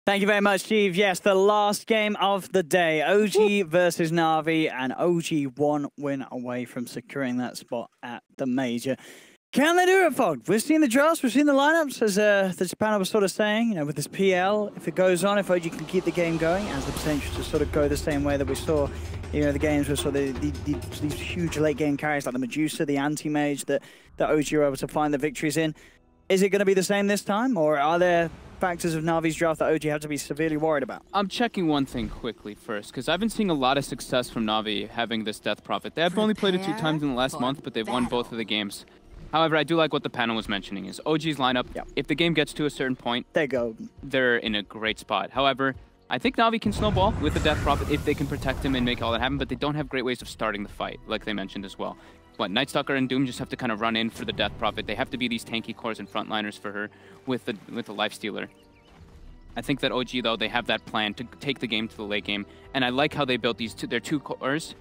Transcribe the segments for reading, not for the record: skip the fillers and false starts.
Thank you very much, Steve. Yes, the last game of the day. OG versus NaVi, and OG 1 win away from securing that spot at the major. Can they do it, Fog? We've seen the drafts, we've seen the lineups, as the Japan was sort of saying, you know, with this PL, if it goes on, if OG can keep the game going, has the potential to sort of go the same way that we saw, you know, the games with sort of these huge late game carries like the Medusa, the anti-mage that OG were able to find the victories in. Is it going to be the same this time, or are there factors of NaVi's draft that OG have to be severely worried about? I'm checking one thing quickly first, because I've been seeing a lot of success from NaVi having this Death Prophet. They have only played it 2 times in the last month, but they've won both of the games. However, I do like what the panel was mentioning is OG's lineup, if the game gets to a certain point, they're in a great spot. However, I think NaVi can snowball with the Death Prophet if they can protect him and make all that happen, but they don't have great ways of starting the fight, like they mentioned as well. What, Nightstalker and Doom just have to kind of run in for the Death Prophet. They have to be these tanky cores and frontliners for her with the Lifestealer. I think that OG, though, they have that plan to take the game to the late game, and I like how they built their 2 cores.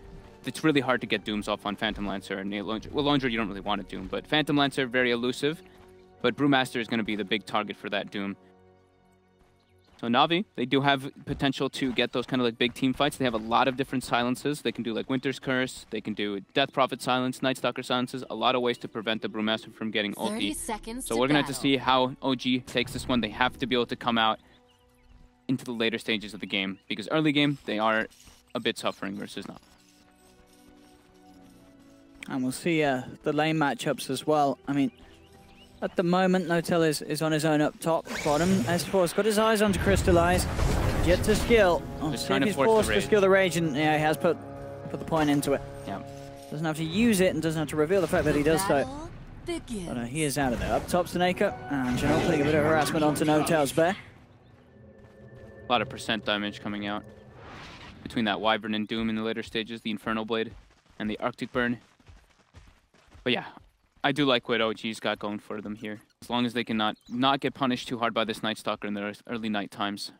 It's really hard to get Dooms off on Phantom Lancer and Laundry. Well, Laundry you don't really want to Doom, but Phantom Lancer, very elusive, but Brewmaster is going to be the big target for that Doom. So NaVi, they do have potential to get those kind of like big team fights. They have a lot of different silences. They can do like Winter's Curse, they can do Death Prophet silence, Nightstalker silences, a lot of ways to prevent the Brewmaster from getting ulti. So we're going to have to see how OG takes this one. They have to be able to come out into the later stages of the game, because early game, they are a bit suffering versus NaVi. And we'll see the lane matchups as well. I mean, at the moment, Notel is on his own up top. Bottom, S4's got his eyes on to Crystallize. Yet to skill. Just trying to force the raid. to skill the rage, and yeah, he has put the point into it. Yeah. Doesn't have to use it and doesn't have to reveal the fact that he does so. But he is out of there. Up top, Snake, and General putting a bit of harassment onto Notel's bear. A lot of percent damage coming out between that Wyvern and Doom in the later stages, the Infernal Blade and the Arctic Burn. But yeah, I do like what OG's got going for them here. As long as they can not get punished too hard by this Nightstalker in the early night times.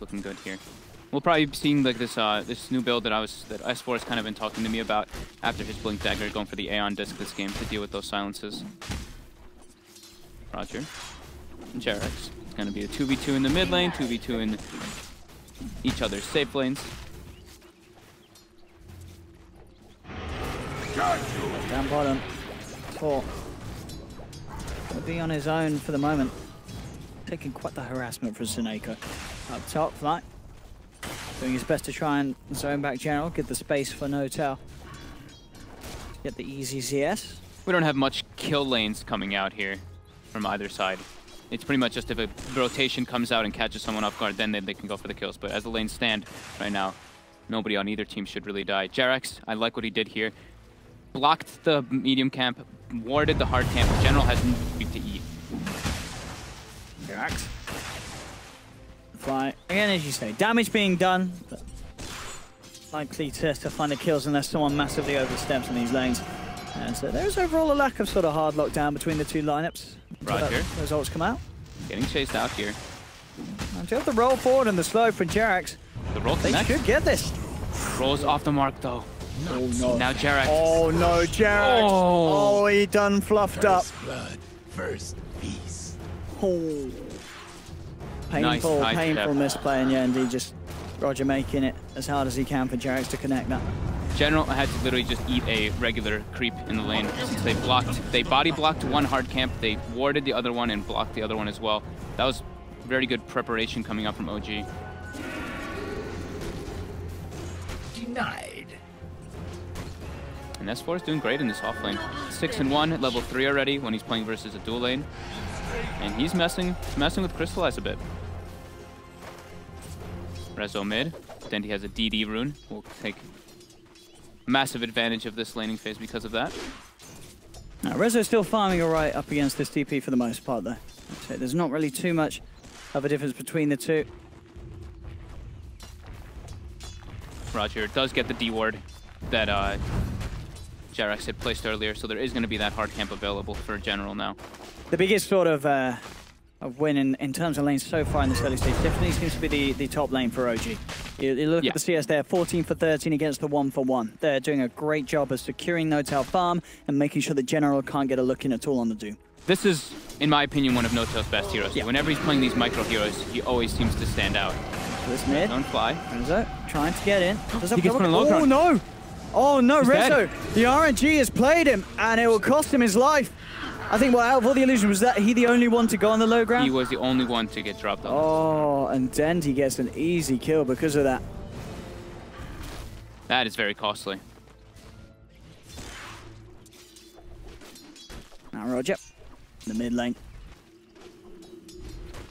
Looking good here. We'll probably be seeing like this new build that S4 has kind of been talking to me about after his Blink Dagger, going for the Aeon Disc this game to deal with those silences. Roger. And Jarex. It's going to be a 2v2 in the mid lane, 2v2 in each other's safe lanes. Down bottom. 4. Gonna be on his own for the moment. Taking quite the harassment from Suneko. Up top, Flight. Doing his best to try and zone back General, get the space for Notel. Get the easy CS. We don't have much kill lanes coming out here from either side. It's pretty much just if a rotation comes out and catches someone off guard, then they can go for the kills. But as the lanes stand right now, nobody on either team should really die. Jarex, I like what he did here. Blocked the medium camp, warded the hard camp. General has nothing to eat. Jarex. Fly. Again, as you say, damage being done, but likely to find the kills unless someone massively oversteps in these lanes. And so there's overall a lack of sort of hard lockdown between the 2 lineups. Roger. Those ults come out. Getting chased out here. And you have the roll forward and the slow for Jarex. The roll They should get this. Rolls off the mark though. Oh no. Now Jarex. Oh no, Jarex. Oh, he done fluffed up. Blood, first peace. Oh. Painful, Nice painful misplay, and yeah, indeed, just Roger making it as hard as he can for Jarex to connect that. General had to literally just eat a regular creep in the lane since they body blocked one hard camp, they warded the other one and blocked the other one as well. That was very good preparation coming up from OG. Denied. And S4 is doing great in this off lane. 6-1 level 3 already when he's playing versus a dual lane. And he's messing with Crystallize a bit. Rezo mid, then he has a DD rune. We'll take massive advantage of this laning phase because of that. Now, Rezo's still farming alright up against this TP for the most part though. So there's not really too much of a difference between the 2. Roger does get the D ward that Jarex had placed earlier, so there is going to be that hard camp available for General now. The biggest sort of win in terms of lanes so far in this early stage definitely seems to be the top lane for OG. You look at the CS there, 14 for 13 against the 1 for 1. They're doing a great job of securing Notel farm and making sure that General can't get a look in at all on the Doom. This is in my opinion, one of No-Tail's best heroes. Yeah. Whenever he's playing these micro heroes, he always seems to stand out. This mid. Don't fly. Rezo trying to get in. He gets put on low Oh ground. no! Oh no, He's Rezo! dead. The RNG has played him, and it will cost him his life. I think, well, out of all the illusions, was that he the only one to go on the low ground? He was the only one to get dropped on. Oh, and Dendy gets an easy kill because of that. That is very costly. Now Roger, the mid lane.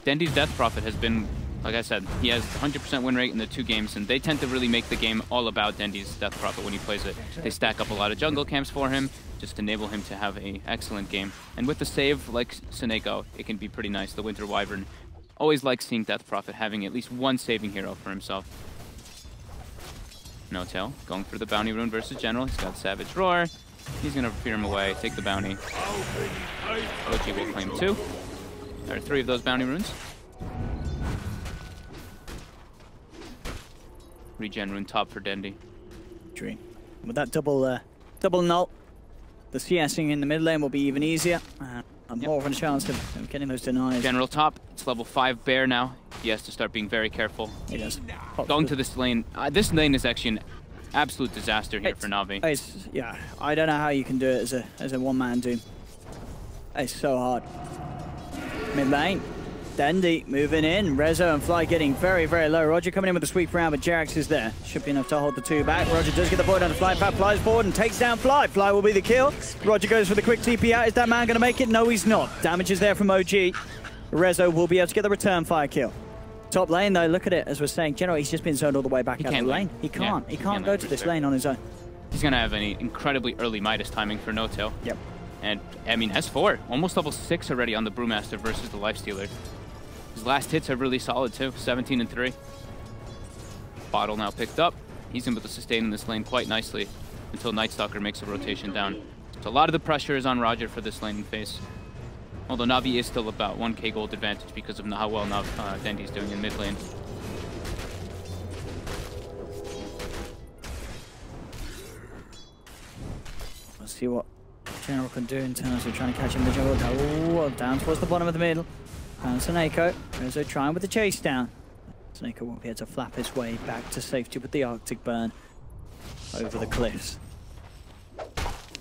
Dendy's Death Prophet has been, like I said, he has 100% win rate in the 2 games, and they tend to really make the game all about Dendy's Death Prophet when he plays it. They stack up a lot of jungle camps for him, just to enable him to have an excellent game. And with the save like Seneko, it can be pretty nice. The Winter Wyvern always likes seeing Death Prophet having at least one saving hero for himself. No-Tail going for the bounty rune versus General. He's got Savage Roar. He's going to fear him away, take the bounty. OG will claim 2. There are 3 of those bounty runes. Regen rune top for Dendy. Dream. With that double null, the CSing in the mid lane will be even easier. And more of a chance of getting those denies. General top, it's level 5 bear now. He has to start being very careful. He does. Going to this lane is actually an absolute disaster here for Navi. Yeah, I don't know how you can do it as a one-man doom. It's so hard. Mid lane, Dendy moving in. Rezo and Fly getting very, very low. Roger coming in with a sweep round, but Jerax is there. Should be enough to hold the 2 back. Roger does get the point on the Fly. In fact, flies forward and takes down Fly. Fly will be the kill. Roger goes for the quick TP out. Is that man going to make it? No, he's not. Damage is there from OG. Rezo will be able to get the return fire kill. Top lane, though, look at it. As we're saying, General, he's just been zoned all the way back out of the lane. He can't. Yeah, he can't go to this lane on his own. He's going to have an incredibly early Midas timing for No-Tail. Yep. And, I mean, S4, almost level 6 already on the Brewmaster versus the Lifestealer. His last hits are really solid, too. 17 and 3. Bottle now picked up. He's able to sustain in this lane quite nicely until Nightstalker makes a rotation down. So a lot of the pressure is on Roger for this laning phase. Although Navi is still about 1k gold advantage because of how well Dendy's doing in mid lane. Let's see what General can do in terms of trying to catch him in the jungle. Oh, down towards the bottom of the middle. And Seneko. Rezo trying with the chase down. Seneko won't be able to flap his way back to safety with the Arctic Burn over the cliffs.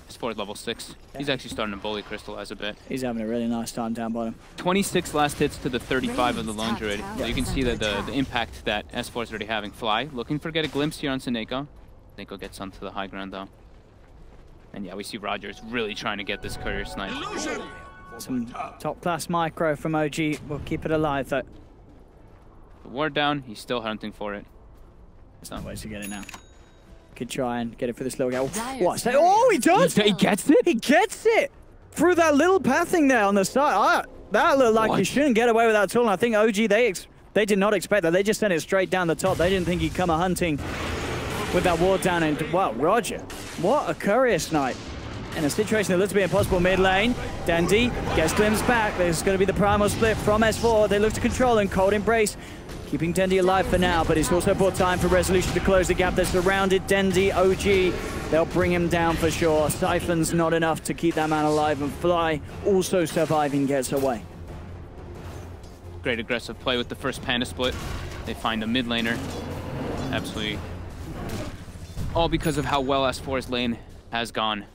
S4 level 6. He's actually starting to bully Crystallize a bit. He's having a really nice time down bottom. 26 last hits to the 35 of the Lone Druid. So you can see that the impact that S4 is already having. Fly, looking for get a glimpse here on Seneko. Seneko gets onto the high ground though. And yeah, we see Rogers really trying to get this courier snipe. Some top class micro from OG. We'll keep it alive though. The ward down, he's still hunting for it. There's no ways to get it now. Could try and get it for this little guy. What? Oh, he does! He gets it? He gets it! Through that little pathing there on the side. That looked like you shouldn't get away with that at all. And I think OG, they did not expect that. They just sent it straight down the top. They didn't think he'd come a-hunting with that ward down. And, wow, Roger. What a courier snipe. In a situation that looks to be impossible mid lane. Dendy gets glimpsed back. There's going to be the primal split from S4. They look to control and Cold Embrace. Keeping Dendy alive for now, but it's also brought time for Resolution to close the gap that surrounded Dendy. OG, they'll bring him down for sure. Siphon's not enough to keep that man alive, and Fly also surviving gets away. Great aggressive play with the first Panda split. They find the mid laner. Absolutely. All because of how well S4's lane has gone.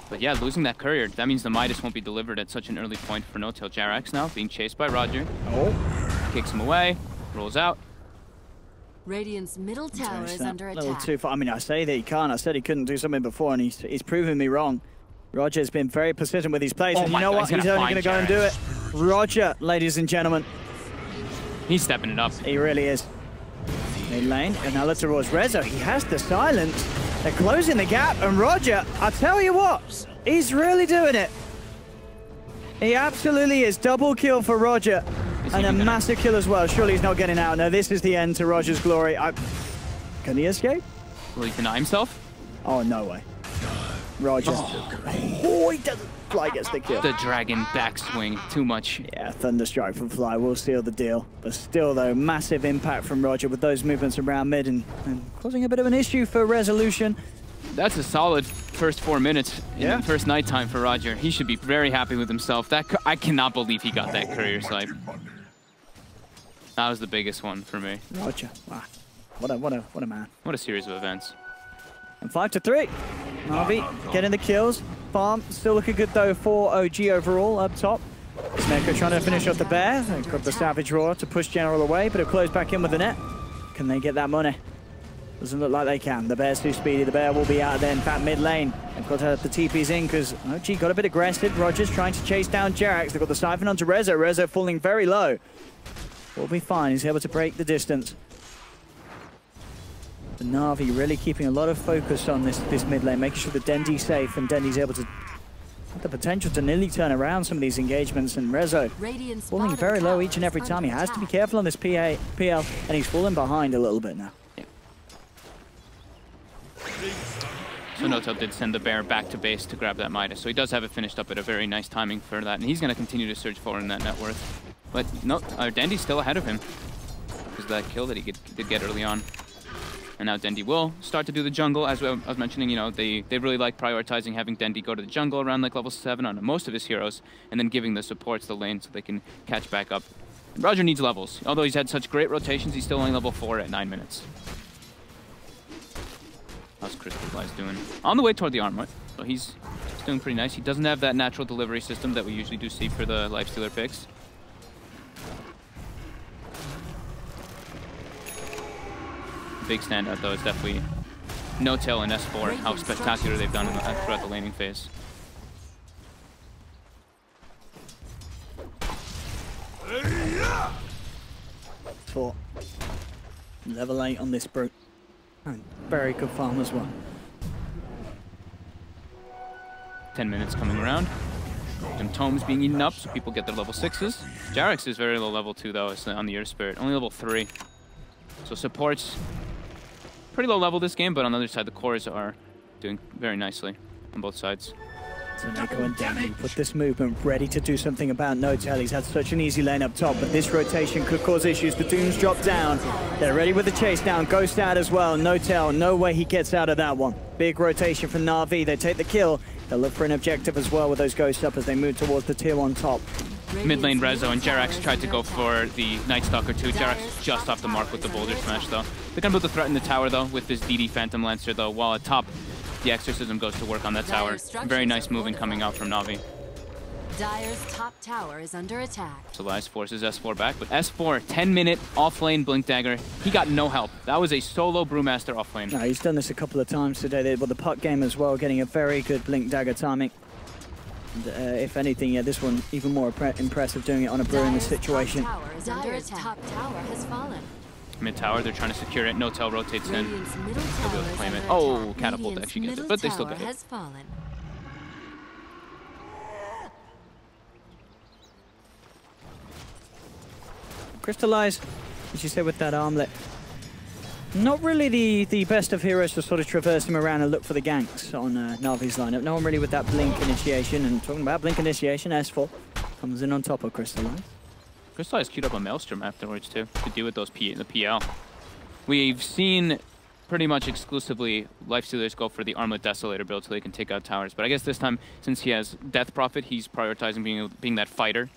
But yeah, losing that courier, that means the Midas won't be delivered at such an early point for No-Tail. Jerax now being chased by Roger. Kicks him away, rolls out. Radiant's middle tower is under a little attack. too far. I mean, I say that he can't. I said he couldn't do something before, and he's proven me wrong. Roger's been very persistent with his plays, and you know what? He's only going to go and do it. Roger, ladies and gentlemen. He's stepping it up. He really is. Mid lane, and now let's towards Rezo. He has the silence. They're closing the gap, and Roger, I tell you what, he's really doing it. He absolutely is. Double kill for Roger. And a massive kill as well. Surely he's not getting out. No, this is the end to Roger's glory. Can he escape? Will he deny himself? Oh, no way. Roger. Oh, he doesn't. Fly gets the kill. The dragon backswing. Too much. Yeah, Thunderstrike from Fly will seal the deal. But still, though, massive impact from Roger with those movements around mid and causing a bit of an issue for Resolution. That's a solid first 4 minutes in the first nighttime for Roger. He should be very happy with himself. I cannot believe he got that career swipe. That was the biggest one for me. Roger, wow. What a man. What a series of events. And 5-3. NaVi getting the kills. Farm still looking good though for OG overall up top. Sneko trying to finish off the bear. They've got the Savage Roar to push General away, but it'll close back in with the net. Can they get that money? Doesn't look like they can. The bear's too speedy. The bear will be out there. In fact, mid lane. They've got the TPs in because OG got a bit aggressive. Roger's trying to chase down Jerax. They've got the Siphon onto Rezo. Rezo falling very low. Will be fine. He's able to break the distance. The NaVi really keeping a lot of focus on this mid lane, making sure that Dendi's safe and Dendi's able to have the potential to nearly turn around some of these engagements. And Rezo falling very low each and every time. He has to be careful on this PL, and he's falling behind a little bit now. So Notel did send the bear back to base to grab that Midas. So he does have it finished up at a very nice timing for that. And he's going to continue to search forward in that net worth. But no, Dendi's still ahead of him. Because that kill that he did get early on. And now Dendi will start to do the jungle. As I was mentioning, you know, they really like prioritizing having Dendi go to the jungle around like level 7 on most of his heroes. And then giving the supports the lane so they can catch back up. And Roger needs levels. Although he's had such great rotations, he's still only level 4 at 9 minutes. How's Crystallize doing? On the way toward the armor. So he's doing pretty nice. He doesn't have that natural delivery system that we usually do see for the Lifestealer picks. Big standout though is definitely Notel and S4, how spectacular they've done throughout the laning phase. For level 8 on this brute. And very good farm as well. 10 minutes coming around. And Tomes being eaten up, so people get their level 6s. Jerax is very low level 2 though, it's on the Earth Spirit. Only level 3. So supports pretty low level this game, but on the other side the cores are doing very nicely on both sides. So Neko and Dendi put this movement ready to do something about Notel. He's had such an easy lane up top, but this rotation could cause issues. The Dooms drop down. They're ready with the chase down. Ghost out as well. Notel, no way he gets out of that one. Big rotation from NaVi. They take the kill. They'll look for an objective as well with those ghosts up as they move towards the tier 1 top. Mid lane Rezo and Jerax tried to go for the Night Stalker too. Jerax is just off the mark with the Boulder Smash though. They're gonna be able to threaten the tower though with this DD Phantom Lancer though, while at top the Exorcism goes to work on that tower. Very nice moving coming out from NaVi. Dire's top tower is under attack. So Elias forces S4 back, but S4, 10-minute off-lane Blink Dagger. He got no help. That was a solo Brewmaster off-lane. No, he's done this a couple of times today. With the puck game as well, getting a very good Blink Dagger timing. And, if anything, yeah, this one even more impressive doing it on a Brew in this situation. Dire's top tower has fallen. Mid tower, they're trying to secure it. Notel rotates in. They'll be able to claim it. Oh, Catapult actually gets it, but they still get it. Crystallize, as you said, with that armlet. Not really the best of heroes to sort of traverse him around and look for the ganks on NaVi's lineup. No one really with that Blink initiation. And talking about Blink initiation, S4 comes in on top of Crystallize. Crystallize queued up a Maelstrom afterwards too, to deal with those the PL. We've seen pretty much exclusively Lifestealers go for the Armlet Desolator build so they can take out towers. But I guess this time, since he has Death Prophet, he's prioritizing being that fighter.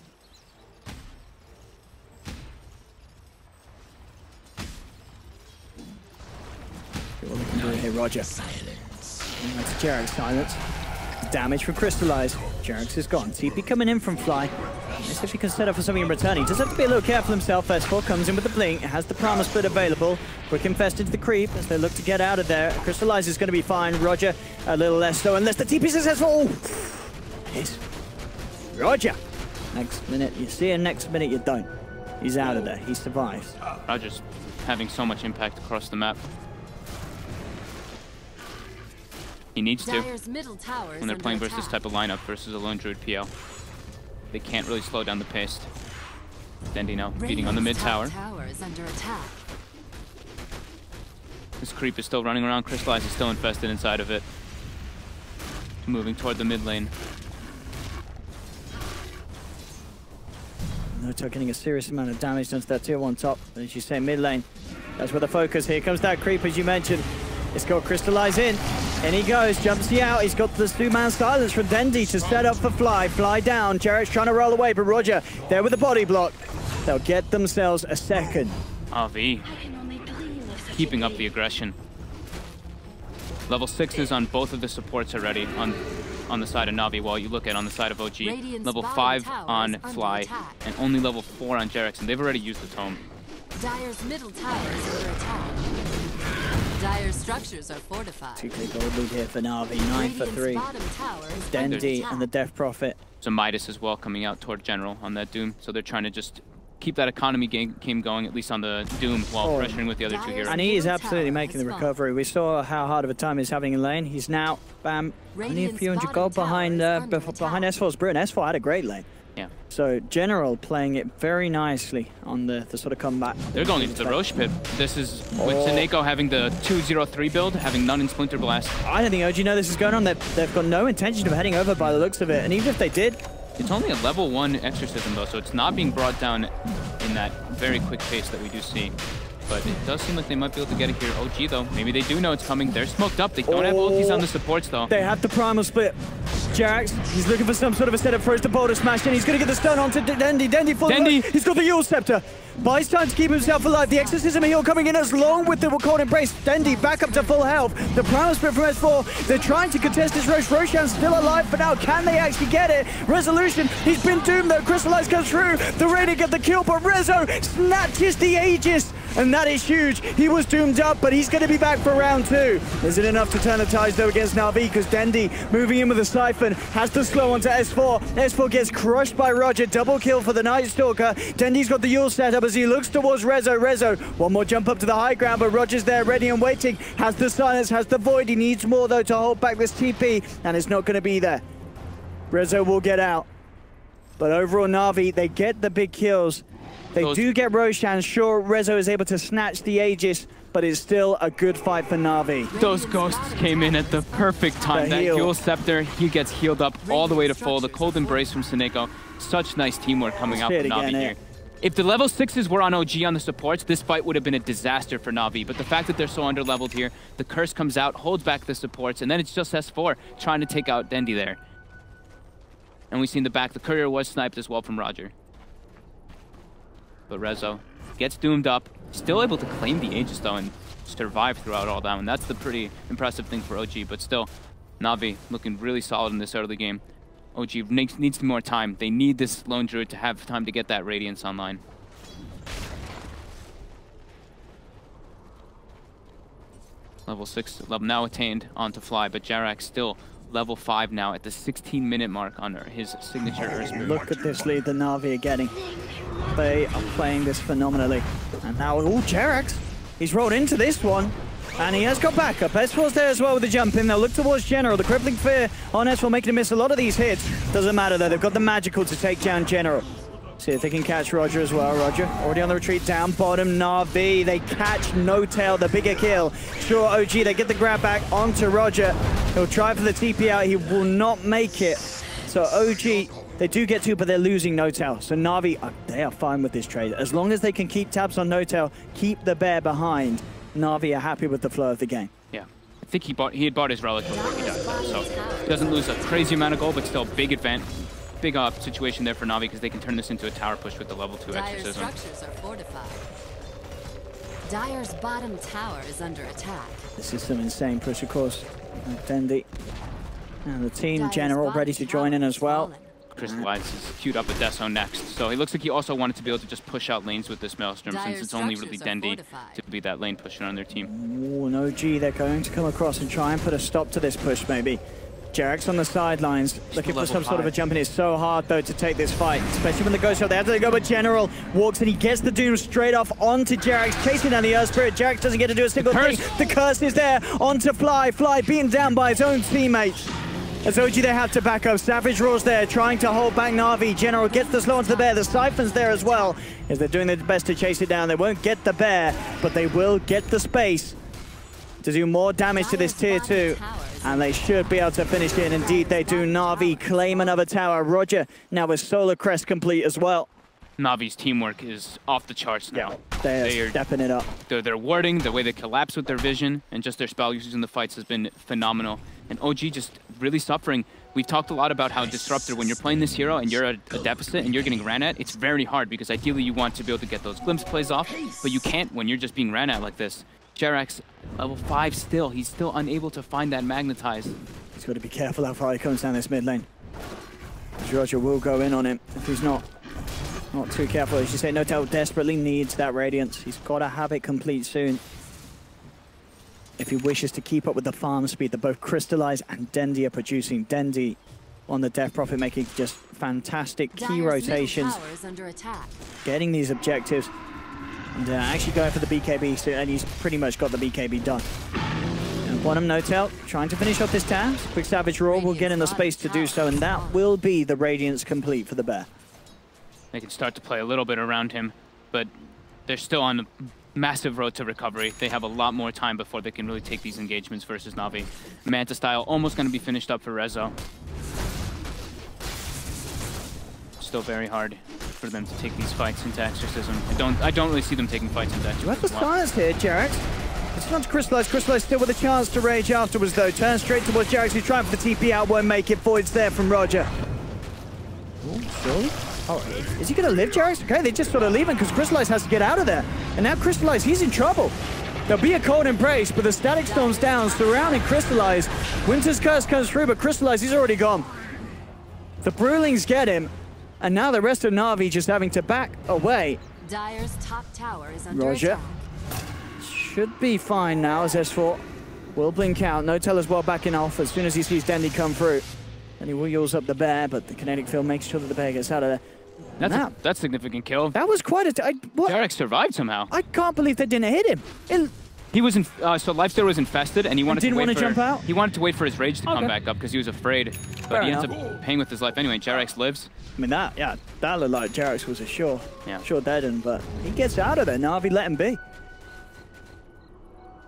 What they can do here, Roger. That's Jerax silence. Damage from Crystallize. Jerax is gone. TP coming in from Fly. Let's see if he can set up for something in return. He does have to be a little careful himself. S4 comes in with the Blink. Has the Primal Split available. Quick Infest into the creep as they look to get out of there. Crystallize is going to be fine. Roger a little less so unless the TP is successful. Oh. Yes. Roger. Next minute you see him, next minute you don't. He's out of there. He survives. Roger's having so much impact across the map. He needs to. When they're playing versus this type of lineup versus a lone druid PL. They can't really slow down the pace. Dendi now beating on the mid tower. This creep is still running around. Crystallize is still infested inside of it. Moving toward the mid lane. Noto getting a serious amount of damage done to that tier 1 top. But as you say, mid lane. That's where the focus. Here comes that creep as you mentioned. It's got Crystallize in. In he goes, jumps he out. He's got the two-man silence from Dendi to set up for Fly. Fly down. Jarek's trying to roll away, but Roger there with the body block. They'll get themselves a second. NaVi keeping up the aggression. Level 6s on both of the supports already on the side of NaVi, while you look at on the side of OG. Level 5 on Fly, and only level 4 on Jarek's, and they've already used the tome. Dire's middle tower is under attack. Dire's structures are fortified. 2K gold lead here for NaVi, 9 for 3. Dendi and the Death Prophet. So Midas as well coming out toward General on that Doom, so they're trying to just keep that economy game going, at least on the Doom, while pressuring with the other two heroes. And he is absolutely making the recovery. We saw how hard of a time he's having in lane. He's now, bam, only a few hundred gold behind S4's Brit. S4 had a great lane. Yeah. So General playing it very nicely on the sort of comeback. They're going into the Roche pit. This is with Seneko having the 2-0-3 build, having none in Splinter Blast. I don't think OG know this is going on. They've got no intention of heading over by the looks of it. And even if they did, it's only a level 1 exorcism though, so it's not being brought down in that very quick pace that we do see. But it does seem like they might be able to get it here. OG though, maybe they do know it's coming. They're smoked up. They don't have ultis on the supports though. They have the primal split. Jarex, he's looking for some sort of a setup for his to boulder smash, and he's going to get the stun onto Dendi. Dendi, he's got the Yule Scepter. Buys time to keep himself alive. The Exorcism heal coming in as long with the Cold Embrace. Dendi back up to full health. The primal split from S4. They're trying to contest this Roche. Roshan's still alive for now. Can they actually get it? Resolution, he's been doomed though. Crystallize goes through. The Radiant get the kill, but Rezo snatches the Aegis. And that is huge. He was doomed up, but he's going to be back for round 2. Is it enough to turn the tides, though, against NaVi? Because Dendi, moving in with the Siphon, has to slow onto S4. S4 gets crushed by Roger. Double kill for the Night Stalker. Dendi's got the Yule set up as he looks towards Rezo. Rezo, one more jump up to the high ground, but Roger's there, ready and waiting. Has the silence, has the void. He needs more, though, to hold back this TP, and it's not going to be there. Rezo will get out. But overall, NaVi, they get the big kills. They do get Roshan. Sure, Rezo is able to snatch the Aegis, but it's still a good fight for NaVi. Those ghosts came in at the perfect time. That Yule Scepter, he gets healed up all the way to full. The Cold Embrace from Seneko. Such nice teamwork coming out from NaVi here. If the level 6s were on OG on the supports, this fight would have been a disaster for NaVi. But the fact that they're so under-leveled here, the curse comes out, holds back the supports, and then it's just S4 trying to take out Dendi there. And we see in the back, the courier was sniped as well from Roger. But Rezo gets doomed up, still able to claim the Aegis though and survive throughout all that one. That's the pretty impressive thing for OG, but still, NaVi looking really solid in this early game. OG needs more time. They need this Lone Druid to have time to get that Radiance online. Level 6 level now attained onto Fly, but Jarak still level 5 now at the 16-minute mark on his signature Earth move. Look at this lead that NaVi are getting. They are playing this phenomenally. And now, Jarex, he's rolled into this one. And he has got backup. S4's there as well with the jump in. They'll look towards General. The Crippling Fear on S4 making him miss a lot of these hits. Doesn't matter though, they've got the magical to take down General. See if they can catch Roger as well. Roger already on the retreat down bottom. NaVi, they catch No Tail, the bigger kill. Sure, OG, they get the grab back onto Roger. He'll try for the TP out. He will not make it. So OG, they do get 2, but they're losing No Tail. So NaVi, they are fine with this trade. As long as they can keep tabs on No Tail, keep the bear behind, NaVi are happy with the flow of the game. Yeah, I think he had bought his relic before he died, so he doesn't lose a crazy amount of gold, but still big advantage. Big situation there for NaVi because they can turn this into a tower push with the level 2 exorcism. Dire's structures are fortified. Dire's bottom tower is under attack. This is some insane push, of course. Dendi and the team General ready to join in as well. Crystallize is queued up with Deso next, so he looks like he also wanted to be able to just push out lanes with this Maelstrom since it's only really Dendi to be that lane pusher on their team. Oh, no G, they're going to come across and try and put a stop to this push maybe. Jarek's on the sidelines, looking for some sort of a jump in. It's so hard, though, to take this fight, especially when the Ghost shot. They have to go, but General walks and he gets the Doom straight off onto Jarex, chasing down the Earth Spirit. Jarex doesn't get to do a single thing. The curse is there onto Fly. Fly beaten down by his own teammates. As OG, they have to back up. Savage Roar's there, trying to hold back NaVi. General gets the slow onto the bear. The Siphon's there as well, as they're doing their best to chase it down. They won't get the bear, but they will get the space to do more damage to this tier 2. And they should be able to finish it, and indeed they do. NaVi claim another tower. Roger now with Solar Crest complete as well. NaVi's teamwork is off the charts now. They're stepping it up. Their warding, the way they collapse with their vision, and just their spell usage in the fights has been phenomenal. And OG just really suffering. We've talked a lot about how Disruptor, when you're playing this hero and you're at a deficit and you're getting ran at, it's very hard because ideally you want to be able to get those glimpse plays off, but you can't when you're just being ran at like this. JerAx, level 5 still. He's still unable to find that magnetize. He's got to be careful how far he comes down this mid lane. Roger will go in on him if he's not too careful. As you say, Notel desperately needs that Radiance. He's got to have it complete soon if he wishes to keep up with the farm speed that both Crystallize and Dendi are producing. Dendi on the Death Prophet making just fantastic key rotations, getting these objectives, and actually going for the BKB, so, and he's pretty much got the BKB done. And bottom Notel trying to finish off this task. Quick Savage Roar will get in the space to do so, and that will be the Radiance complete for the Bear. They can start to play a little bit around him, but they're still on a massive road to recovery. They have a lot more time before they can really take these engagements versus Navi. Manta style almost going to be finished up for Rezo. Still very hard for them to take these fights into Exorcism. I don't really see them taking fights into Exorcism. You have the stance here, JerAx. It's not to Crystallize. Crystallize still with a chance to rage afterwards, though. Turns straight towards JerAx, who's trying for the TP out, won't make it. Void's there from Roger. Oh, surely? Oh, is he going to live, JerAx? Okay, they just sort of leaving because Crystallize has to get out of there. And now Crystallize, he's in trouble. There'll be a cold embrace, but the Static Storm's down, surrounding Crystallize. Winter's Curse comes through, but Crystallize, he's already gone. The Brewlings get him, and now the rest of Na'Vi just having to back away. Dire's top tower is under Roger. attack. Should be fine now as S4 will blink out. Notel as well back in off as soon as he sees Dendi come through. And he will use up the Bear, but the kinetic field makes sure that the Bear gets out of there. That's a significant kill. That was quite a... JerAx survived somehow. I can't believe they didn't hit him. He was in... so Lifesteal was infested, and he wanted didn't want to jump out? He wanted to wait for his rage to come back up because he was afraid. But Fair he enough. ends up paying with his life anyway. JerAx lives. I mean, that looked like JerAx was a sure dead, but he gets out of there. Na'Vi let him be.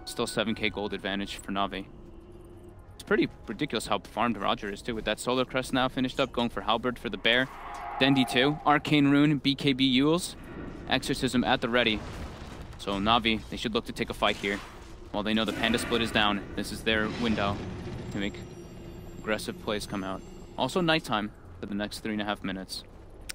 Still 7k gold advantage for Na'Vi. It's pretty ridiculous how farmed Roger is, too, with that Solar Crest now finished up, going for Halberd for the Bear. Dendi too. Arcane Rune, BKB Yules. Exorcism at the ready. So Na'Vi, they should look to take a fight here. While they know the Panda Split is down, this is their window to make aggressive plays come out. Also nighttime for the next 3.5 minutes.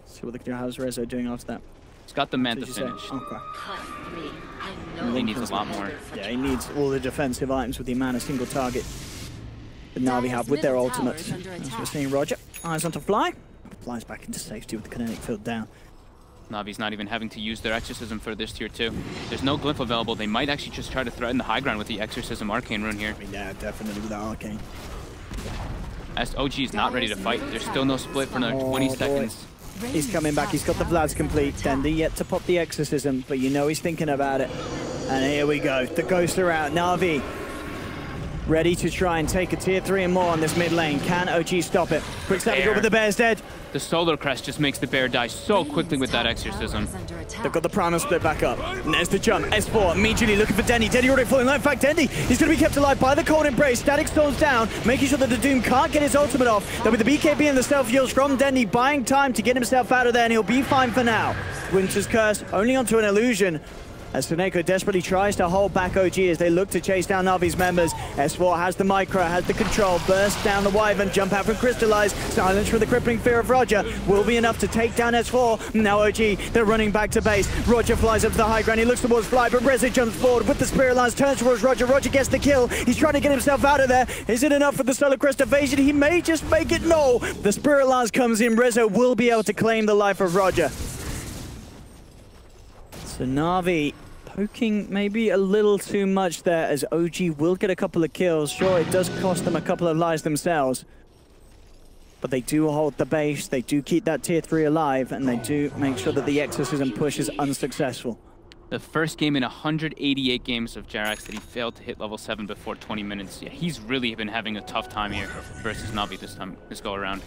See what how's Rezo doing after that? He's got the Manta Did you finished. say? Okay. He needs a lot more. Yeah, he needs all the defensive items with the amount of single target that Na'Vi have with their ultimates. As we're seeing Roger, eyes onto Fly. Flies back into safety with the kinetic field down. Navi's not even having to use their Exorcism for this tier 2. There's no Glyph available. They might actually just try to threaten the high ground with the Exorcism Arcane Rune here. Yeah, definitely with the Arcane. As OG is not ready to fight. There's still no split for another 20 seconds. He's coming back. He's got the Vlad's complete. Dendi yet to pop the Exorcism, but you know he's thinking about it. And here we go. The Ghosts are out. Na'Vi ready to try and take a tier 3 and more on this mid lane. Can OG stop it? Quick Savage Roar, but the Bear's dead. The Solar Crest just makes the Bear die so quickly with that Exorcism. They've got the Primal Split back up. And there's the jump. S4 immediately looking for Dendi. Dendi already falling low. In fact, Dendi, he's going to be kept alive by the Cold Embrace. Static Storm's down, making sure that the Doom can't get his ultimate off. Then with the BKB and the Stealth Heals from Dendi, buying time to get himself out of there, and he'll be fine for now. Winter's Curse only onto an illusion, as Soneko desperately tries to hold back OG as they look to chase down Na'Vi's members. S4 has the micro, has the control, burst down the Wyvern, jump out from Crystallize, silence for the crippling fear of Roger, will be enough to take down S4. Now OG, they're running back to base. Roger flies up to the high ground, he looks towards Fly, but Reza jumps forward with the Spirit Lines, turns towards Roger. Roger gets the kill, he's trying to get himself out of there. Is it enough for the Solar Crest evasion? He may just make it, no! The Spirit Lines comes in, Reza will be able to claim the life of Roger. So Na'Vi poking maybe a little too much there, as OG will get a couple of kills. Sure, it does cost them a couple of lives themselves, but they do hold the base, they do keep that tier 3 alive, and they do make sure that the Exorcism push is unsuccessful. The first game in 188 games of JerAx that he failed to hit level 7 before 20 minutes. Yeah, he's really been having a tough time here versus Na'Vi this go around.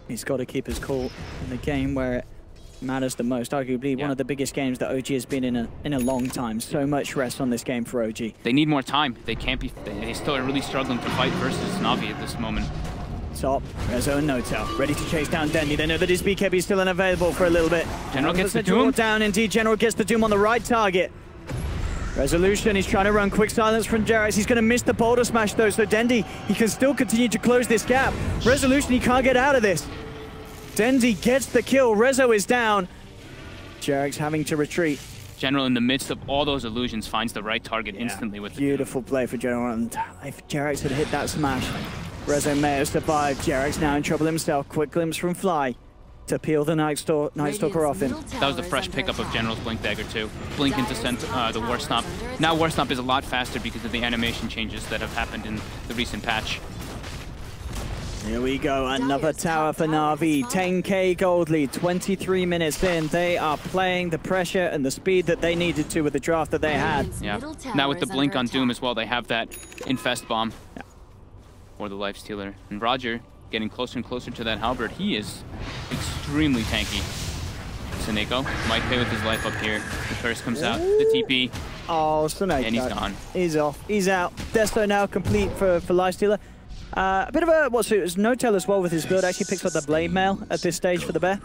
He's got to keep his cool in the game where it matters the most. Arguably one of the biggest games that OG has been in a long time. So much rest on this game for OG. They need more time. They can't be. They still are really struggling to fight versus Na'Vi at this moment. top. Rezo and Notel ready to chase down Dendy. They know that his BKB is still unavailable for a little bit. General gets the Doom. Down, indeed. General gets the Doom on the right target. Resolution, he's trying to run quick silence from Jerax. He's going to miss the boulder smash though, so Dendy, he can still continue to close this gap. Resolution, he can't get out of this. Dendy gets the kill. Rezo is down. Jerax having to retreat. General, in the midst of all those illusions, finds the right target instantly with the beautiful play for General. And if Jerax had hit that smash, Rezo may have survived. Jerax now in trouble himself. Quick glimpse from Fly to peel the Night Stalker off him. That was the fresh pickup of General's Blink Dagger too. Blink into the War Stomp. Now War Stomp is a lot faster because of the animation changes that have happened in the recent patch. Here we go, another tower for NaVi. 10k gold lead, 23 minutes in. They are playing the pressure and the speed that they needed to with the draft that they had. Yeah. Now with the blink on Doom as well, they have that Infest Bomb. Yeah. Or the Lifestealer. And Roger getting closer and closer to that halberd. He is extremely tanky. Seneko might pay with his life up here. The curse comes out, the TP. Oh, Seneko. And he's gone. He's off, he's out. Desto now complete for Lifestealer. A bit of a, what's it, was Notel as well with his build. Actually picks up the Blade Mail at this stage for the Bear.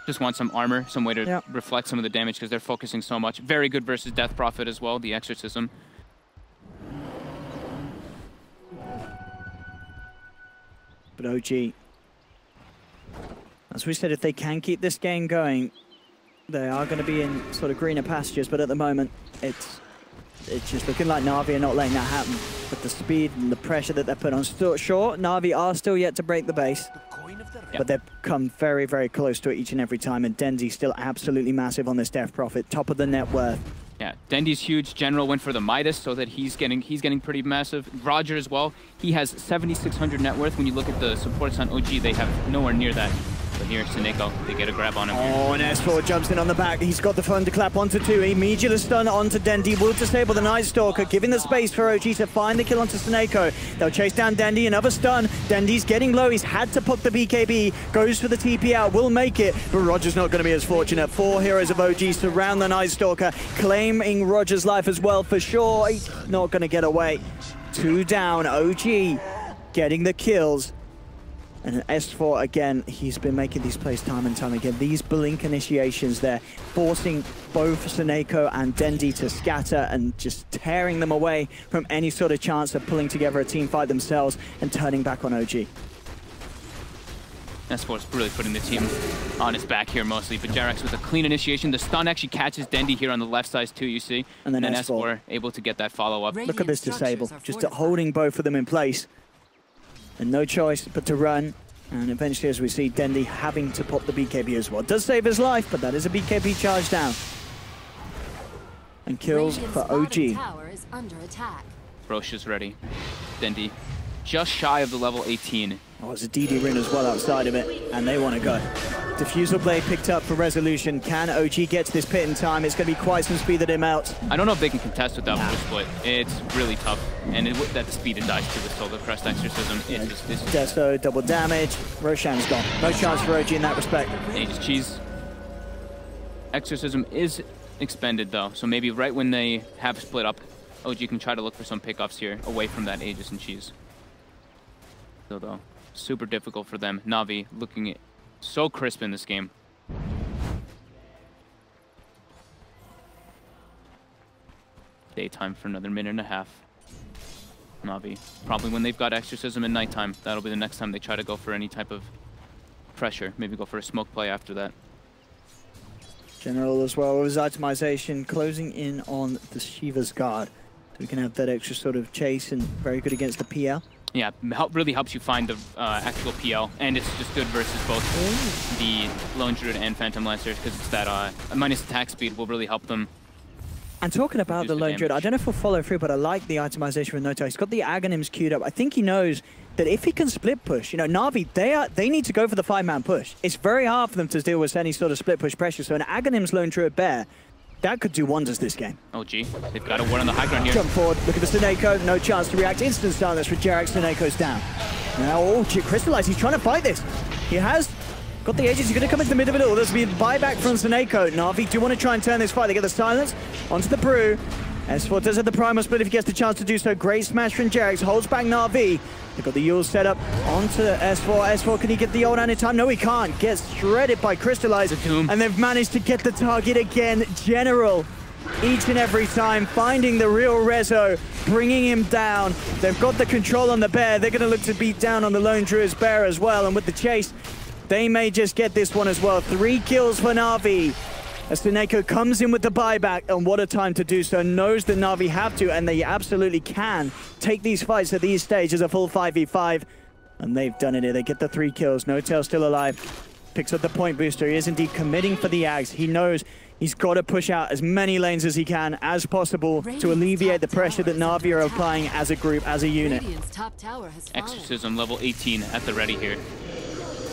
Just want some armor, some way to reflect some of the damage because they're focusing so much. Very good versus Death Prophet as well, the Exorcism. But OG, as we said, if they can keep this game going, they are going to be in sort of greener pastures, but at the moment, it's just looking like NaVi are not letting that happen. With the speed and the pressure that they're put on. Sure, NaVi are still yet to break the base, but they've come very, very close to it each and every time, and Dendy's still absolutely massive on this Death Prophet, top of the net worth. Yeah, Dendy's huge. General went for the Midas so that he's getting pretty massive. Roger as well. He has 7,600 net worth. When you look at the supports on OG, they have nowhere near that. But here, Seneko, they get a grab on him. Oh, and S4 jumps in on the back. He's got the thunderclap onto 2. Immediate stun onto Dendy. Will disable the Night Stalker, giving the space for OG to find the kill onto Seneko. They'll chase down Dendy. Another stun. Dendy's getting low. He's had to pop the BKB. Goes for the TP out. Will make it. But Roger's not going to be as fortunate. 4 heroes of OG surround the Night Stalker, claiming Roger's life as well for sure. He's not going to get away. 2 down. OG getting the kills. And S4, again, he's been making these plays time and time again. These blink initiations there, forcing both Seneko and Dendy to scatter and just tearing them away from any sort of chance of pulling together a team fight themselves and turning back on OG. S4's really putting the team on his back here mostly, but Jerax with a clean initiation. The stun actually catches Dendy here on the left side too, you see. And then S4 able to get that follow-up. Look at this disable, just holding both of them in place. And no choice but to run. And eventually, as we see, Dendy having to pop the BKB as well. Does save his life, but that is a BKB charge down. And kills for OG. Roche is ready. Dendy just shy of the level 18. Oh, there's a DD ring as well outside of it, and they want to go. Diffusal Blade picked up for Resolution. Can OG get to this pit in time? It's going to be quite some speed that it melts. I don't know if they can contest with that push split. It's really tough. And that speed and dice to the Solar Crest Exorcism. Desto, double damage. Roshan's gone. No chance for OG in that respect. Aegis Cheese. Exorcism is expended though, so maybe right when they have split up, OG can try to look for some pickoffs here away from that Aegis and Cheese. So though, super difficult for them. NaVi looking at so crisp in this game. Daytime for another minute and a half. NaVi, probably when they've got Exorcism at nighttime, that'll be the next time they try to go for any type of pressure. Maybe go for a smoke play after that. General as well with his itemization, closing in on the Shiva's Guard. So we can have that extra sort of chase and very good against the PL. Yeah, really helps you find the actual PL, and it's just good versus both the Lone Druid and Phantom Lancers because it's that minus attack speed will really help them. And talking about the Lone Druid, I don't know if we'll follow through, but I like the itemization with Noto. He's got the Aghanims queued up. I think he knows that if he can split push, you know, NaVi, they need to go for the 5-man push. It's very hard for them to deal with any sort of split push pressure, so an Aghanims Lone Druid Bear, that could do wonders this game. OG, they've got a ward on the high ground here. Jump forward, look at the Seneko, no chance to react. Instant silence for Jerax, Seneko's down. Now, Crystallize, he's trying to fight this. He has got the Aegis, he's going to come into the middle of it all. There's going to be a buyback from Seneko. NaVi do want to try and turn this fight. They get the silence onto the Brew. S4 does have the primal split if he gets the chance to do so. Great smash from Jarex, holds back NaVi. They've got the Yule set up onto S4. S4, can he get the ult out in time? No, he can't. Gets shredded by Crystallize. And they've managed to get the target again. General, each and every time, finding the real Rezo, bringing him down. They've got the control on the bear. They're going to look to beat down on the Lone Druid's bear as well. And with the chase, they may just get this one as well. 3 kills for NaVi. As Seneko comes in with the buyback, and what a time to do so. Knows that NaVi have to, and they absolutely can take these fights at these stages, a full 5v5. And they've done it here. They get the 3 kills. NoTail still alive. Picks up the point booster. He is indeed committing for the Ags. He knows he's got to push out as many lanes as he can as possible to alleviate the pressure that NaVi are applying as a group, as a unit. Exorcism level 18 at the ready here.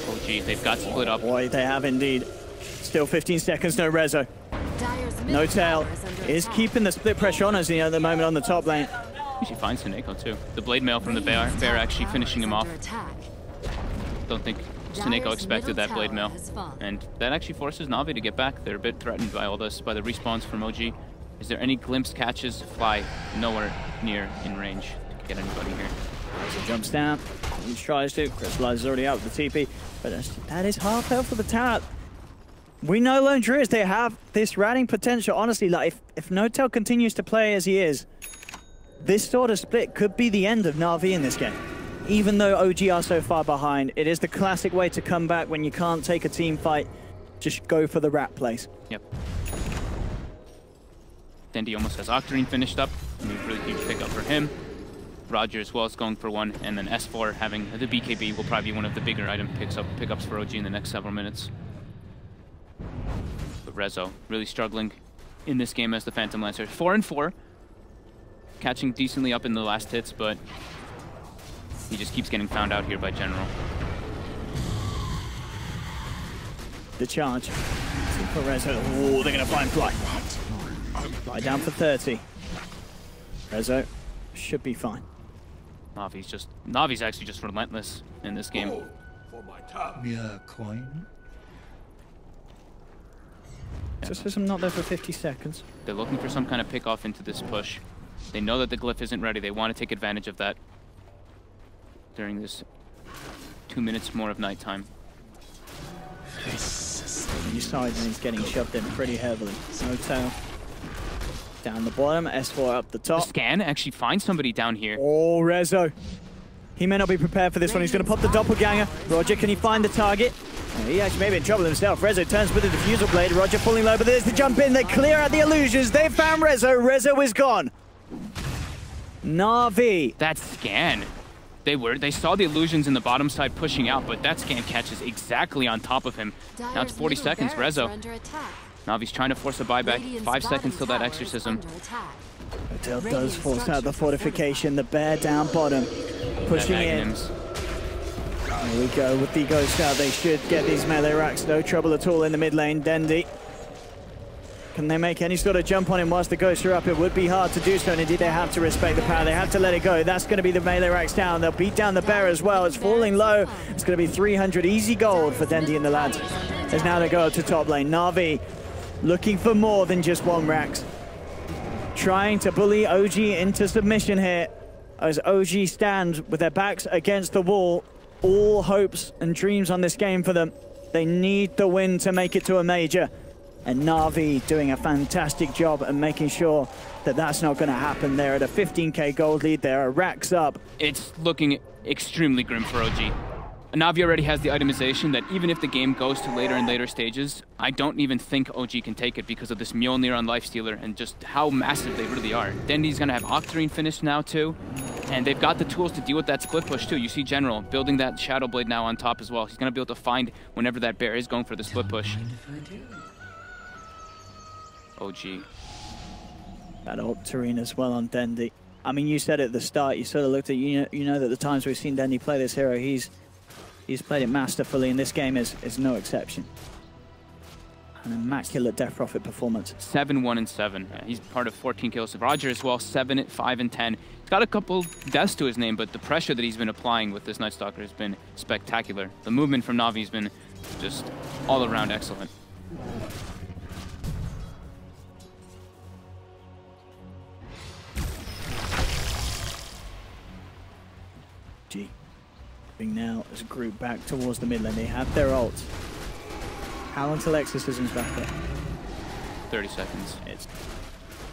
Oh gee, they've got split up. Boy, they have indeed. Still 15 seconds, no Rezo. NoTail is keeping the split pressure on us at the moment on the top lane. She finds Seneko too. The blade mail from the bear actually finishing him off. Don't think Seneko expected that blade mail. And that actually forces NaVi to get back. They're a bit threatened by all this, by the respawns from OG. Is there any glimpse catches? Fly nowhere near in range to get anybody here. He jumps down, he tries to. Crystallize is already out with the TP, but that is half health for the tower. We know Lone Druids, they have this ratting potential. Honestly, like if NoTail continues to play as he is, this sort of split could be the end of NaVi in this game. Even though OG are so far behind, it is the classic way to come back when you can't take a team fight. Just go for the rat plays. Yep. Dendi almost has Octarine finished up. I mean, really huge pickup for him. Roger as well is going for one, and then S4 having the BKB will probably be one of the bigger item pickups for OG in the next several minutes. But Rezo really struggling in this game as the Phantom Lancer. 4-4, catching decently up in the last hits, but he just keeps getting found out here by General. The charge for Rezo. Oh, they're going to find Fly. Fly down for 30. Rezo should be fine. NaVi's actually just relentless in this game. Yeah, coin. Exorcism not there for 50 seconds. They're looking for some kind of pick off into this push. They know that the glyph isn't ready. They want to take advantage of that during this 2 minutes more of nighttime. You saw it, and he's getting shoved in pretty heavily. NoTail down the bottom, S4 up the top. The scan actually finds somebody down here. Oh, Rezo. He may not be prepared for this one. He's going to pop the doppelganger. Roger, can he find the target? He actually may be in trouble himself. Rezo turns with the diffusal blade. Roger falling low, but there's the jump in. They clear out the illusions. They found Rezo. Rezo is gone. NaVi. That scan. They saw the illusions in the bottom side pushing out, but that scan catches exactly on top of him. Now it's 40 seconds. Rezo. NaVi's trying to force a buyback. 5 seconds till that exorcism. NoTail does force out the fortification. The bear down bottom. Pushing in. Here we go with the ghost out. They should get these melee racks. No trouble at all in the mid lane. Dendi. Can they make any sort of jump on him whilst the ghosts are up? It would be hard to do so, and indeed they have to respect the power. They have to let it go. That's going to be the melee racks down. They'll beat down the bear as well. It's falling low. It's going to be 300 easy gold for Dendi and the lads. As now they go up to top lane. NaVi looking for more than just 1 racks. Trying to bully OG into submission here as OG stand with their backs against the wall. All hopes and dreams on this game for them. They need the win to make it to a major. And NaVi doing a fantastic job and making sure that that's not going to happen. They're at a 15k gold lead. There are racks up. It's looking extremely grim for OG. NaVi already has the itemization that even if the game goes to later and later stages, I don't even think OG can take it because of this Mjolnir on Lifestealer and just how massive they really are. Dendi's going to have Octarine finished now too, and they've got the tools to deal with that split push too. You see General building that Shadow Blade now on top as well. He's going to be able to find whenever that bear is going for the split push. OG. That Octarine as well on Dendi. I mean, you said at the start, you sort of looked at, you know that the times we've seen Dendi play this hero, he's played it masterfully, and this game is no exception. An immaculate Death Prophet performance. 7-1-7. Yeah, he's part of 14 kills. Roger as well, 7-5-10. He's got a couple deaths to his name, but the pressure that he's been applying with this Night Stalker has been spectacular. The movement from NaVi has been just all around excellent. OG. Moving now as a group back towards the mid lane. They have their ult. How long till Exorcism's back up? 30 seconds. It's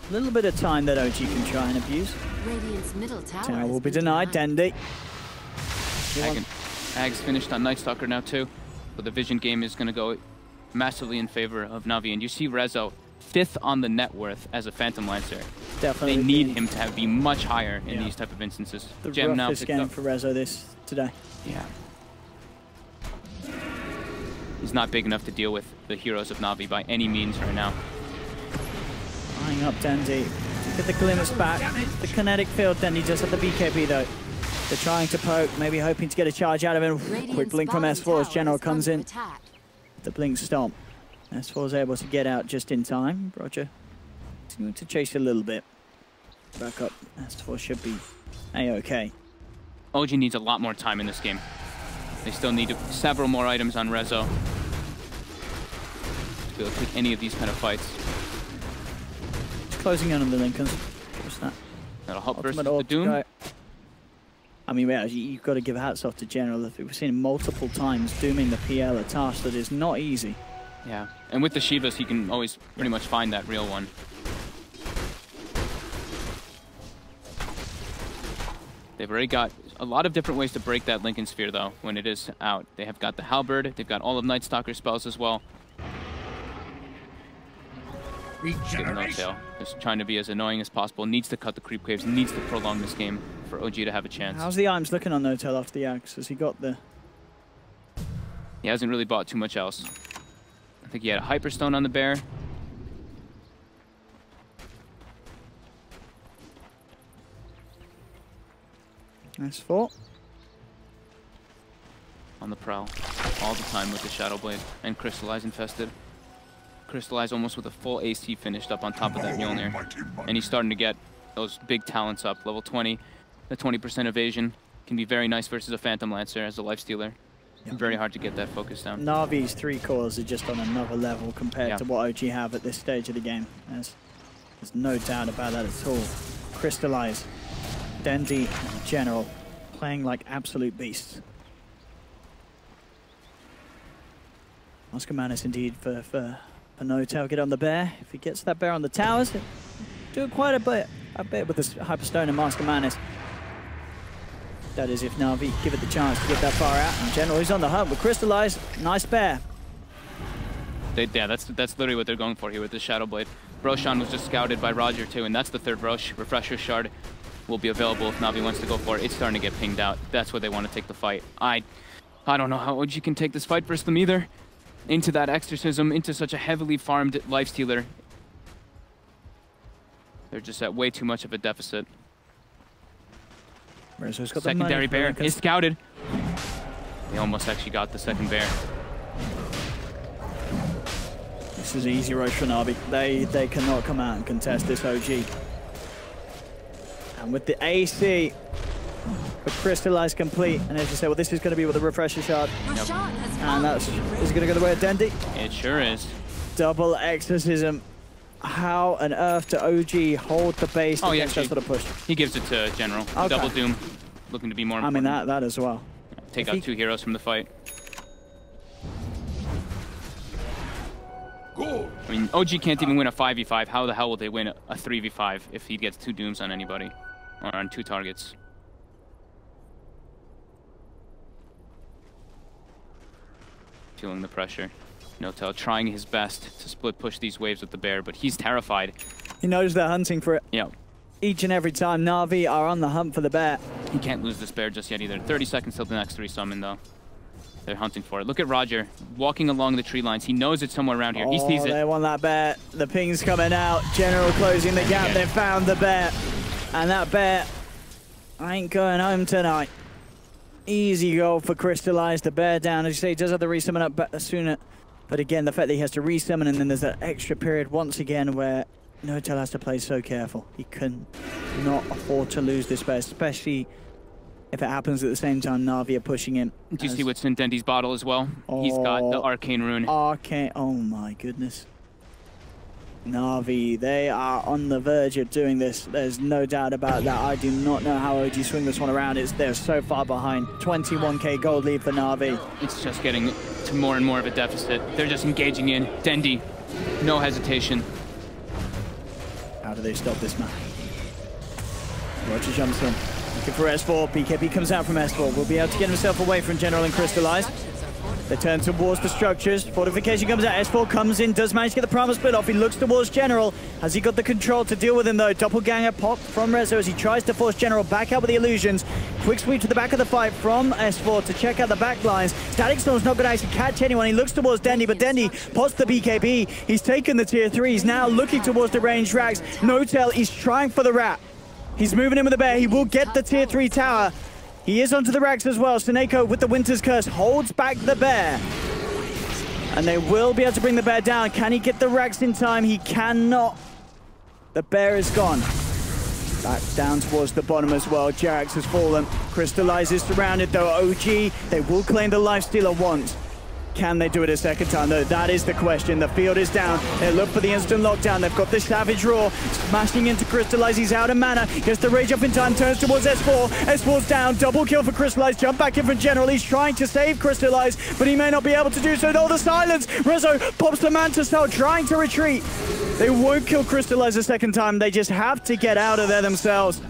a little bit of time that OG can try and abuse. Radiant's middle tower Tower will has be been denied. Dendi. Ag's finished on Night Stalker now too. But the vision game is going to go massively in favor of Navi. And you see Rezo 5th on the net worth as a Phantom Lancer. Definitely. They need him to be much higher in these type of instances. The Gem now roughest game for Rezo today. Yeah. He's not big enough to deal with the heroes of Navi by any means right now. Eyeing up Dendi. Get the glimpse back. The kinetic field. Dendi just at the BKB though. They're trying to poke, maybe hoping to get a charge out of him. Quick blink from S4 as General comes in. The blink stomp. S4 is able to get out just in time. Roger seeming to chase a little bit. Back up. S4 should be A-okay. OG needs a lot more time in this game. They still need several more items on Rezo to be able to take any of these kind of fights. Just closing in on the Lincolns. What's that? That'll help versus Ultimate the Doom. guy. I mean, yeah, you've got to give hats off to General. We've seen him multiple times dooming the PL, a task that is not easy. Yeah, and with the Shivas, he can always pretty much find that real one. They've already got a lot of different ways to break that Lincoln Sphere, though, when it is out. They have got the Halberd, they've got all of Night Stalker spells as well. Regeneration. Just trying to be as annoying as possible, needs to cut the creep waves, needs to prolong this game for OG to have a chance. How's the arms looking on No-Tail after the axe? Has he got the... He hasn't really bought too much else. I think he had a Hyperstone on the bear. Nice fought. On the prowl all the time with the Shadow Blade and Crystallize infested. Crystallize almost with a full AC finished up on top of that Mjolnir. And he's starting to get those big talents up. Level 20, the 20% evasion can be very nice versus a Phantom Lancer as a lifestealer. Very hard to get that focus down. Navi's 3 cores are just on another level compared to what OG have at this stage of the game. There's no doubt about that at all. Crystallize, Dendi, General, playing like absolute beasts. Oscar Manis indeed for No-Tail. Get on the bear. If he gets that bear on the towers, do quite a bit with this Hyperstone and Master Manis. That is if Navi give it the chance to get that far out. And General is on the hunt with Crystallize. Nice bear. Yeah, that's literally what they're going for here with the Shadow Blade. Roshan was just scouted by Roger too, and that's the 3rd Rosh. Refresher Shard will be available if Navi wants to go for it. It's starting to get pinged out. That's where they want to take the fight. I don't know how OG can take this fight versus them either. Into that Exorcism, into such a heavily farmed lifestealer. They're just at way too much of a deficit. Rezo's got Secondary bear is scouted. They almost actually got the second bear. This is easy road for Navi. They cannot come out and contest this OG. And with the AC, with Crystallize complete, and as you say, well, this is going to be with the Refresher Shard. Yep. And is it going to go the way of Dendi? It sure is. Double Exorcism. How on earth to OG hold the base against that sort of push? He gives it to General. Okay. Double Doom, looking to be more important. I mean, that as well. Take out 2 heroes from the fight. Good. I mean, OG can't even win a 5v5. How the hell will they win a 3v5 if he gets 2 Dooms on anybody? Or on 2 targets? Feeling the pressure. No-Tail trying his best to split push these waves with the bear, but he's terrified. He knows they're hunting for it. Yeah. Each and every time Navi are on the hunt for the bear. He can't lose this bear just yet either. 30 seconds till the next 3 summon though. They're hunting for it. Look at Roger walking along the tree lines. He knows it's somewhere around here. He sees it. They want that bear. The ping's coming out. General closing the gap. They found the bear. And that bear ain't going home tonight. Easy goal for Crystallize. The bear down. As you say, he does have the resummon up sooner. But again, the fact that he has to resummon and then there's that extra period once again where No-Tail has to play so careful. He can not afford to lose this bear, especially if it happens at the same time Navi are pushing him. Do you see what's in Dendi's bottle as well? He's got the Arcane Rune. Arcane, oh my goodness. NaVi, they are on the verge of doing this. There's no doubt about that. I do not know how OG swing this one around. They're so far behind. 21k gold lead for NaVi. It's just getting to more and more of a deficit. They're just engaging in. Dendi, no hesitation. How do they stop this man? Roger jumps in. Looking for S4. BKB comes out from S4. Will be able to get himself away from General and Crystallize. They turn towards the structures. Fortification comes out. S4 comes in, does manage to get the primal split off. He looks towards General. Has he got the control to deal with him though? Doppelganger pop from Rezo as he tries to force General back out with the illusions. Quick sweep to the back of the fight from S4 to check out the back lines. Static Storm's not going to actually catch anyone. He looks towards Dendi, but Dendi pots the BKB. He's taken the tier 3. He's now looking towards the ranged racks. No tail. He's trying for the rat. He's moving in with the bear. He will get the tier 3 tower. He is onto the racks as well. Seneko with the Winter's Curse holds back the bear. And they will be able to bring the bear down. Can he get the racks in time? He cannot. The bear is gone. Back down towards the bottom as well. Jerax has fallen. Crystallize is surrounded though. OG, they will claim the Lifestealer once. Can they do it a second time though? That is the question. The field is down. They look for the instant lockdown. They've got the Savage Roar. Smashing into Crystallize. He's out of mana. Gets the Rage up in time. Turns towards S4. S4's down. Double kill for Crystallize. Jump back in from General. He's trying to save Crystallize, but he may not be able to do so. Oh, the silence. Rezo pops the Manta Cell, trying to retreat. They won't kill Crystallize a second time. They just have to get out of there themselves.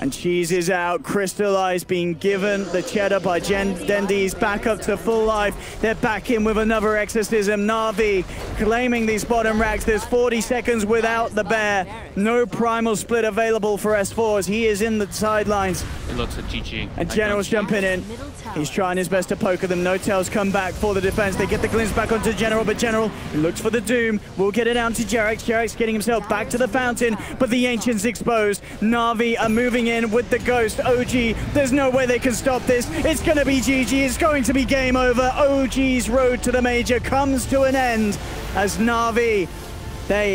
And Cheese is out. Crystallize being given the cheddar by Dendi's back up to full life. They're back in with another exorcism. NaVi claiming these bottom racks. There's 40 seconds without the bear. No primal split available for S4 as he is in the sidelines. It looks like GG. And General's jumping in. He's trying his best to poke at them. No tails come back for the defense. They get the glimpse back onto General, but General looks for the Doom. Will get it down to Jerax. Jerax getting himself back to the fountain, but the Ancient's exposed. NaVi are moving in with the Ghost. OG, there's no way they can stop this. It's going to be GG. It's going to be game over. OG's road to the major comes to an end as NaVi, they